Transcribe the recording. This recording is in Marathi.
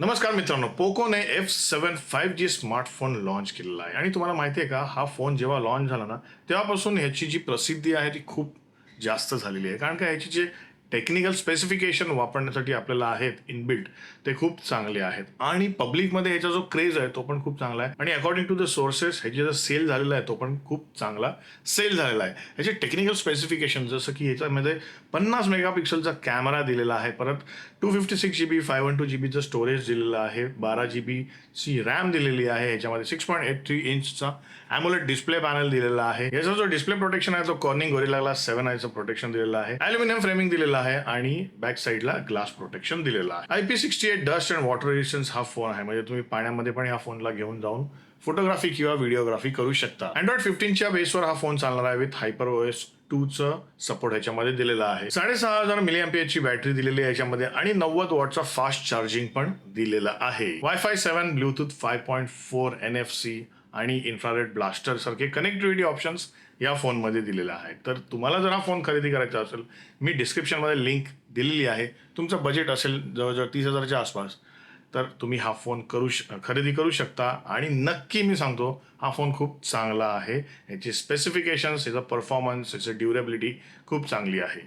नमस्कार मित्रांनो, पोकोने F7 5G स्मार्टफोन लॉन्च केलेला आहे आणि तुम्हाला माहिती आहे का, हा फोन जेव्हा लॉन्च झाला ना, तेव्हापासून ह्याची जी प्रसिद्धी आहे ती खूप जास्त झालेली आहे. कारण का ह्याची जे टेक्निकल स्पेसिफिकेशन वापरण्यासाठी आपल्याला आहेत इनबिल्ट, ते खूप चांगले आहेत आणि पब्लिकमध्ये ह्याचा जो क्रेज आहे तो पण खूप चांगला आहे आणि अकॉर्डिंग टू द सोर्सेस ह्याची जो सेल झालेला आहे तो पण खूप चांगला सेल झालेला आहे. ह्याचे टेक्निकल स्पेसिफिकेशन जसं की ह्याच्यामध्ये 50 मेगापिक्सलचा कॅमेरा दिलेला आहे, परत 256 GB 512 GBचं स्टोरेज दिलेलं आहे, 12 GB ची रॅम दिलेली आहे, ह्याच्यामध्ये 6.83 इंचचा ॲम्युलेट डिस्प्ले पॅनल दिलेला आहे. याचा जो डिस्प्ले प्रोटेक्शन आहे तो cornering gorilla glass 7i protection दिलेला आहे, ॲल्युमिनियम फ्रेमिंग दिलेला आहे आणि बॅक साईडला ग्लास प्रोटेक्शन दिलेला आहे. IP68 dust and water resistance हा फोन आहे, म्हणजे तुम्ही पाण्यामध्ये पण या फोनला घेऊन जाऊन फोटोग्राफी किंवा व्हिडिओग्राफी करू शकता. अँड्रॉइड 15च्या बेसवर हा फोन चालणार आहे विथ HyperOS 2चं सपोर्ट ह्याच्यामध्ये दिलेला आहे. 6500 mAhची बॅटरी दिलेली आहे याच्यामध्ये आणि 90 वॉटचा फास्ट चार्जिंग पण दिलेला आहे. Wi-Fi 7, ब्लूटूथ 5.4, NFC आणि इन्फ्रारेड ब्लास्टर सारखे कनेक्टिव्हिटी ऑप्शन्स या फोनमध्ये दिलेले आहेत. तर तुम्हाला जर हा फोन खरेदी करायचा असेल, मी डिस्क्रिप्शनमध्ये लिंक दिलेली आहे. तुमचं बजेट असेल जवळजवळ 30,000च्या आसपास, तर तुम्ही हा फोन खरेदी करू शकता आणि नक्की मी सांगतो हा फोन खूप चांगला आहे. याची स्पेसिफिकेशन्स, याचा परफॉर्मन्स, याची ड्युरेबिलिटी खूप चांगली आहे.